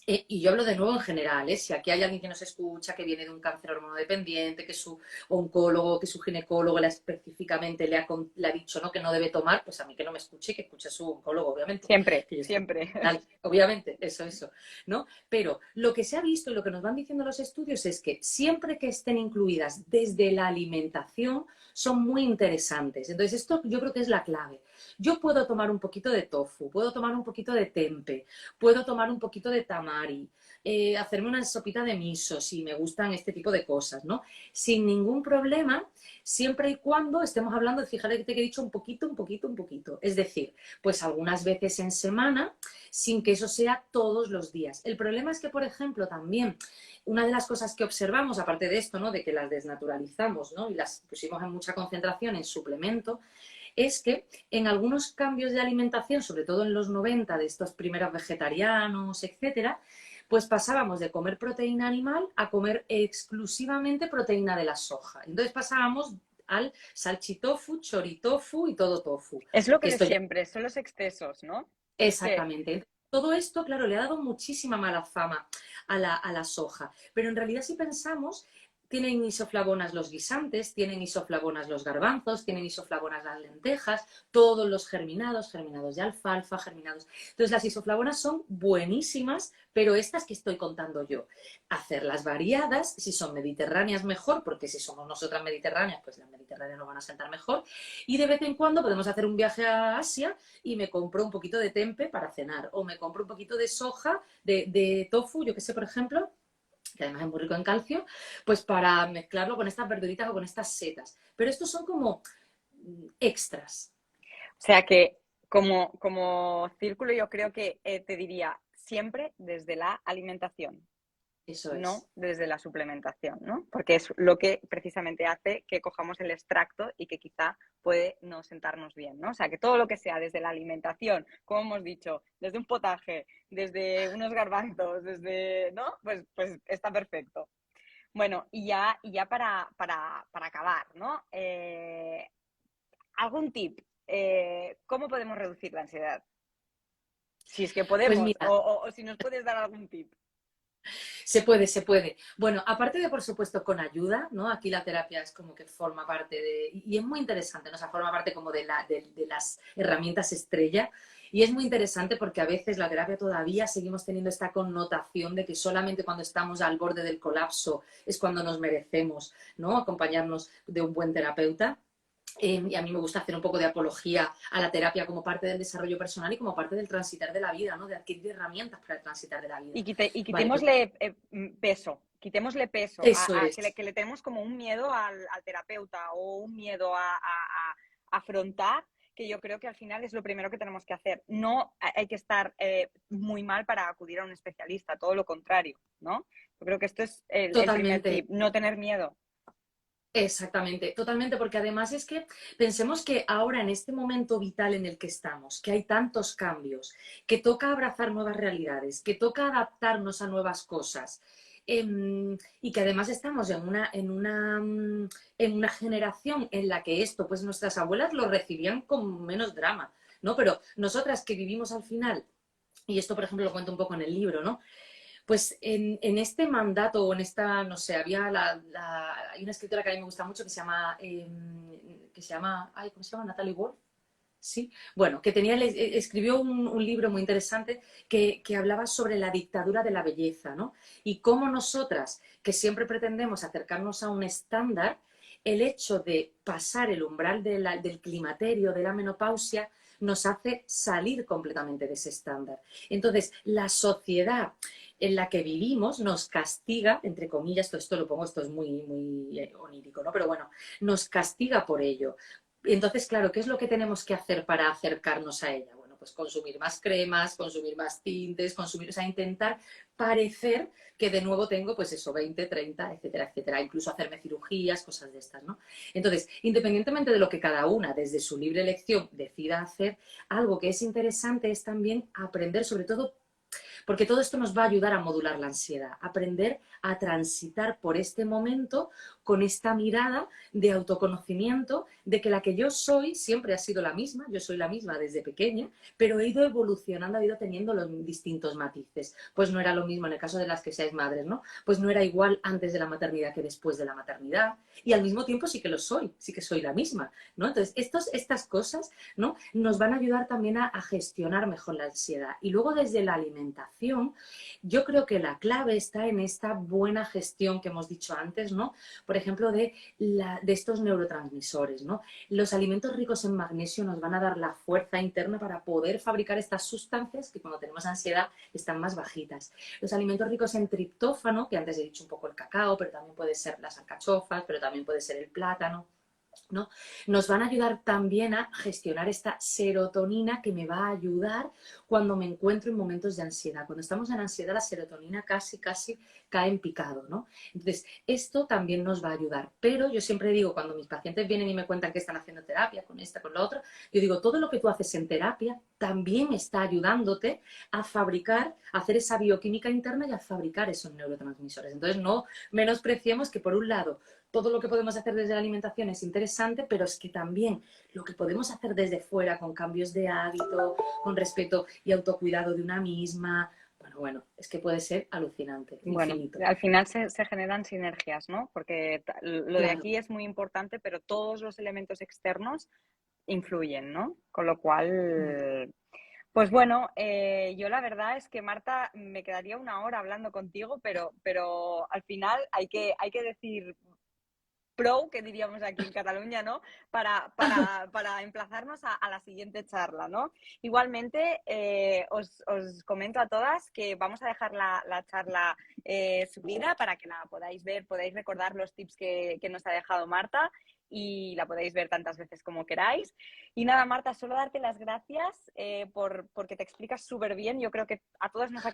y yo hablo de nuevo en general, si aquí hay alguien que nos escucha, que viene de un cáncer hormonodependiente, que su oncólogo, que su ginecólogo específicamente le ha dicho ¿no?, que no debe tomar, pues a mí que no me escuche, que escuche a su oncólogo, obviamente. Siempre, Que yo estoy siempre. obviamente, eso, ¿no? Pero lo que se ha visto y lo que nos van diciendo los estudios es que siempre que estén incluidas desde la alimentación, son muy interesantes. Entonces, esto yo creo que es la clave. Yo puedo tomar un poquito de tofu, puedo tomar un poquito de tempe, puedo tomar un poquito de tamari, hacerme una sopita de miso si me gustan este tipo de cosas, ¿no? Sin ningún problema, siempre y cuando estemos hablando, fíjate que he dicho un poquito, un poquito, un poquito. Es decir, pues algunas veces en semana, sin que eso sea todos los días. El problema es que, por ejemplo, también una de las cosas que observamos, aparte de esto, ¿no?, de que las desnaturalizamos, ¿no?, y las pusimos en mucha concentración en suplemento, es que en algunos cambios de alimentación, sobre todo en los 90, de estos primeros vegetarianos, etcétera, pues pasábamos de comer proteína animal a comer exclusivamente proteína de la soja. Entonces pasábamos al salchitofu, choritofu y todo tofu. Es lo que Que de esto ya... siempre, son los excesos, ¿no? Es que Exactamente. Todo esto, claro, le ha dado muchísima mala fama a la soja. Pero en realidad, si pensamos, tienen isoflavonas los guisantes, tienen isoflavonas los garbanzos, tienen isoflavonas las lentejas, todos los germinados, germinados de alfalfa, germinados. Entonces, las isoflavonas son buenísimas, pero estas que estoy contando yo, hacerlas variadas, si son mediterráneas mejor, porque si somos nosotras mediterráneas, pues las mediterráneas nos van a sentar mejor. Y de vez en cuando podemos hacer un viaje a Asia y me compro un poquito de tempe para cenar, o me compro un poquito de soja, de tofu, yo que sé, por ejemplo, que además es muy rico en calcio, pues para mezclarlo con estas verduritas o con estas setas. Pero estos son como extras. O sea que como círculo yo creo que te diría siempre desde la alimentación, Eso no es. desde la suplementación, ¿no? Porque es lo que precisamente hace que cojamos el extracto y que quizá puede no sentarnos bien, ¿no? O sea, que todo lo que sea desde la alimentación, como hemos dicho, desde un potaje, desde unos garbanzos, desde, ¿no? Pues está perfecto. Bueno, y ya para acabar, ¿no? ¿Algún tip? ¿Cómo podemos reducir la ansiedad? Si es que Pues podemos, mira, o si nos puedes dar algún tip. se puede, se puede. Bueno, aparte de, por supuesto, con ayuda, ¿no? Aquí la terapia es como que forma parte de, y es muy interesante, ¿no? O sea, forma parte como de las herramientas estrella. Y es muy interesante porque a veces la terapia todavía seguimos teniendo esta connotación de que solamente cuando estamos al borde del colapso es cuando nos merecemos, ¿no?, acompañarnos de un buen terapeuta. Y a mí me gusta hacer un poco de apología a la terapia como parte del desarrollo personal y como parte del transitar de la vida, ¿no?, de adquirir herramientas para el transitar de la vida. Y Vale, pues quitémosle quitémosle peso, eso es. que le tenemos como un miedo al terapeuta o un miedo a afrontar, que yo creo que al final es lo primero que tenemos que hacer. No hay que estar muy mal para acudir a un especialista, todo lo contrario, ¿no? Yo creo que esto es el primer Totalmente, tip, no tener miedo. exactamente, totalmente, porque además es que pensemos que ahora en este momento vital en el que estamos, que hay tantos cambios, que toca abrazar nuevas realidades, que toca adaptarnos a nuevas cosas, y que además estamos en una generación en la que esto, pues nuestras abuelas lo recibían con menos drama, ¿no? Pero nosotras que vivimos al final, y esto por ejemplo lo cuento un poco en el libro, ¿no? Pues en este mandato o en esta, no sé, hay una escritora que a mí me gusta mucho que se llama, ay, ¿cómo se llama? Natalie Wolf. Sí, bueno, escribió un libro muy interesante que hablaba sobre la dictadura de la belleza, ¿no? Y cómo nosotras, que siempre pretendemos acercarnos a un estándar, el hecho de pasar el umbral del climaterio, de la menopausia, nos hace salir completamente de ese estándar. Entonces, la sociedad en la que vivimos nos castiga, entre comillas, esto lo pongo, esto es muy onírico, ¿no? Pero bueno, nos castiga por ello. Entonces, claro, ¿qué es lo que tenemos que hacer para acercarnos a ella? Bueno, pues consumir más cremas, consumir más tintes, consumir, o sea, intentar parecer que de nuevo tengo, pues eso, 20, 30, etcétera, etcétera. Incluso hacerme cirugías, cosas de estas, ¿no? Entonces, independientemente de lo que cada una, desde su libre elección, decida hacer, algo que es interesante es también aprender, sobre todo porque todo esto nos va a ayudar a modular la ansiedad, aprender a transitar por este momento con esta mirada de autoconocimiento, de que la que yo soy siempre ha sido la misma, yo soy la misma desde pequeña, pero he ido evolucionando, he ido teniendo los distintos matices. Pues no era lo mismo en el caso de las que seáis madres, ¿no? Pues no era igual antes de la maternidad que después de la maternidad, y al mismo tiempo sí que lo soy, sí que soy la misma, ¿no? Entonces, estas cosas, ¿no? Nos van a ayudar también a gestionar mejor la ansiedad. Y luego desde la alimentación, yo creo que la clave está en esta buena gestión que hemos dicho antes, ¿no? Por ejemplo, de estos neurotransmisores, ¿no? Los alimentos ricos en magnesio nos van a dar la fuerza interna para poder fabricar estas sustancias que cuando tenemos ansiedad están más bajitas. Los alimentos ricos en triptófano, que antes he dicho un poco el cacao, pero también puede ser las alcachofas, pero también puede ser el plátano, ¿no? Nos van a ayudar también a gestionar esta serotonina que me va a ayudar cuando me encuentro en momentos de ansiedad. Cuando estamos en ansiedad, la serotonina casi cae en picado, ¿no? Entonces, esto también nos va a ayudar. Pero yo siempre digo, cuando mis pacientes vienen y me cuentan que están haciendo terapia con esta, con la otra, yo digo, todo lo que tú haces en terapia también está ayudándote a fabricar, a hacer esa bioquímica interna y a fabricar esos neurotransmisores. Entonces, no menospreciemos que, por un lado, todo lo que podemos hacer desde la alimentación es interesante, pero es que también lo que podemos hacer desde fuera con cambios de hábito, con respeto y autocuidado de una misma, bueno, es que puede ser alucinante, Bueno, infinito. al final se generan sinergias, ¿no? Porque lo de Claro. aquí es muy importante, pero todos los elementos externos influyen, ¿no? Con lo cual, pues bueno, yo la verdad es que Marta, me quedaría una hora hablando contigo, pero al final hay que decir pro, que diríamos aquí en Cataluña, ¿no? Para emplazarnos a la siguiente charla, ¿no? Igualmente, os comento a todas que vamos a dejar la charla subida para que la podáis ver, podáis recordar los tips que nos ha dejado Marta y la podéis ver tantas veces como queráis. Y nada, Marta, solo darte las gracias porque te explicas súper bien. Yo creo que a todas nos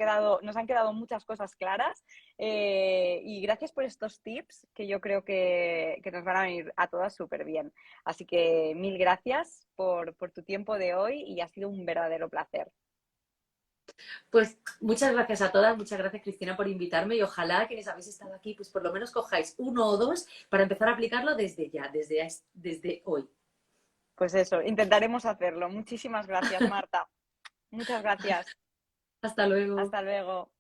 han quedado muchas cosas claras. Y gracias por estos tips que yo creo que nos van a venir a todas súper bien. Así que mil gracias por tu tiempo de hoy y ha sido un verdadero placer. Pues muchas gracias a todas, muchas gracias Cristina por invitarme y ojalá quienes habéis estado aquí, pues por lo menos cojáis uno o dos para empezar a aplicarlo desde ya, desde hoy. Pues eso, intentaremos hacerlo. Muchísimas gracias, Marta. Muchas gracias. Hasta luego. Hasta luego.